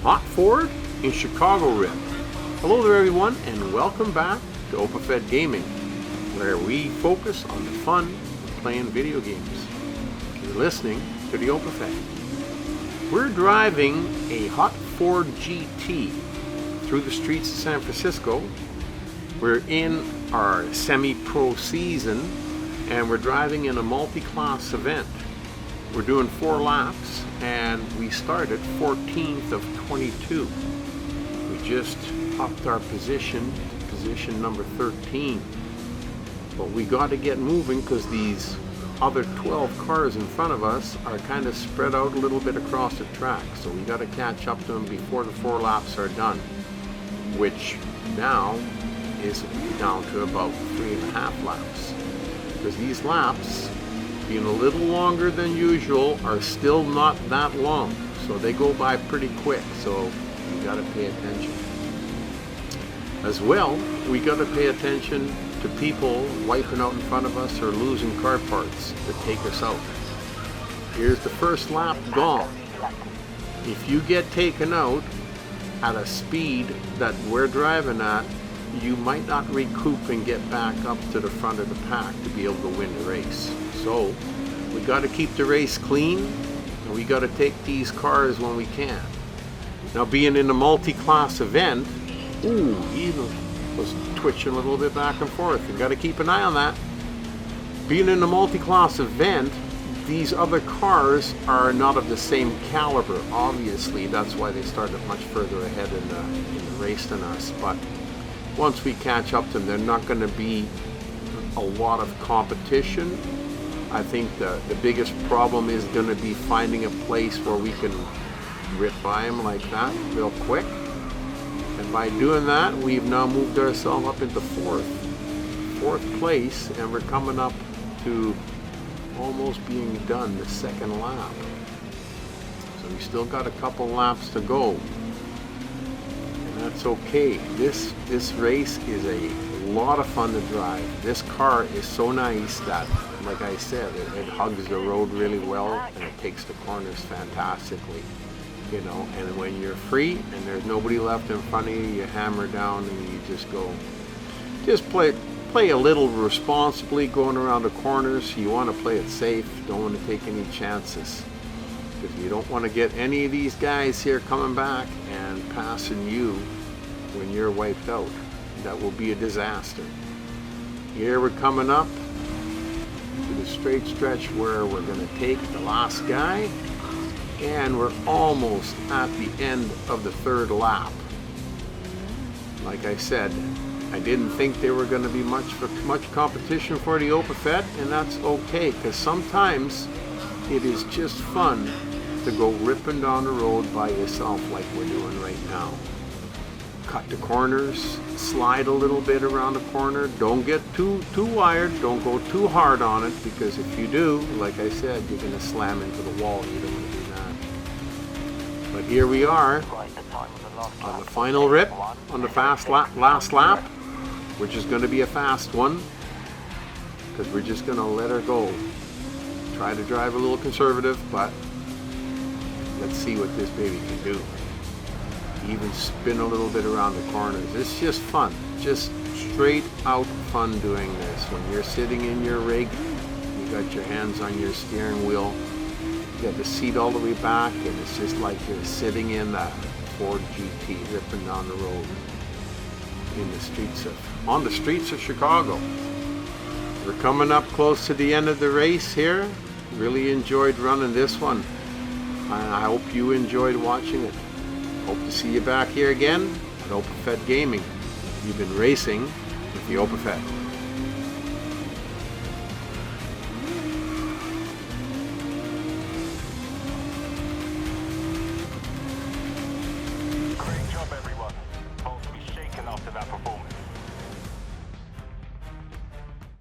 Hot Ford in Chicago Rip. Hello there everyone, and welcome back to OpaFed Gaming, where we focus on the fun of playing video games. You're listening to the OpaFed. We're driving a Hot Ford GT through the streets of San Francisco. We're in our semi-pro season, and we're driving in a multi-class event. We're doing 4 laps, and we started 14th of 22. We just upped our position to position number 13. But we got to get moving because these other 12 cars in front of us are kind of spread out a little bit across the track. So we got to catch up to them before the 4 laps are done, which now is down to about 3.5 laps. Because these laps, being a little longer than usual, are still not that long, so they go by pretty quick, so you got to pay attention. As well, we got to pay attention to people wiping out in front of us or losing car parts to take us out. Here's the first lap gone. If you get taken out at a speed that we're driving at, you might not recoup and get back up to the front of the pack to be able to win the race. So we got to keep the race clean, and we got to take these cars when we can. Now, being in a multi-class event, he was twitching a little bit back and forth. You got to keep an eye on that. Being in a multi-class event, these other cars are not of the same caliber. Obviously, that's why they started much further ahead in the race than us. But once we catch up to them, they're not going to be a lot of competition. I think the biggest problem is going to be finding a place where we can rip by them like that real quick. And by doing that, we've now moved ourselves up into fourth place, and we're coming up to almost being done the second lap. So we still got a couple laps to go. That's okay. This race is a lot of fun to drive. This car is so nice that, like I said, it hugs the road really well, and it takes the corners fantastically. You know, and when you're free and there's nobody left in front of you, you hammer down and you just go. Just play a little responsibly going around the corners. You want to play it safe. Don't want to take any chances, because you don't want to get any of these guys here coming back and passing you when you're wiped out. That will be a disaster. Here we're coming up to the straight stretch where we're going to take the last guy, and we're almost at the end of the 3rd lap. Like I said, I didn't think there were going to be much competition for the OpaFed, and that's okay, because sometimes it is just fun to go ripping down the road by yourself like we're doing right now. Cut the corners, slide a little bit around the corner. Don't get too wired. Don't go too hard on it, because if you do, like I said, you're going to slam into the wall. You don't want to do that. But here we are on the final rip on the last lap, which is going to be a fast one, because we're just going to let her go. Try to drive a little conservative, but let's see what this baby can do. Even spin a little bit around the corners. It's just fun. Just straight out fun doing this. When you're sitting in your rig, you got your hands on your steering wheel, you got the seat all the way back, and it's just like you're sitting in that Ford GT ripping down the road on the streets of Chicago. We're coming up close to the end of the race here. Really enjoyed running this one. I hope you enjoyed watching it. Hope to see you back here again at OpaFed Gaming. You've been racing with the OpaFed.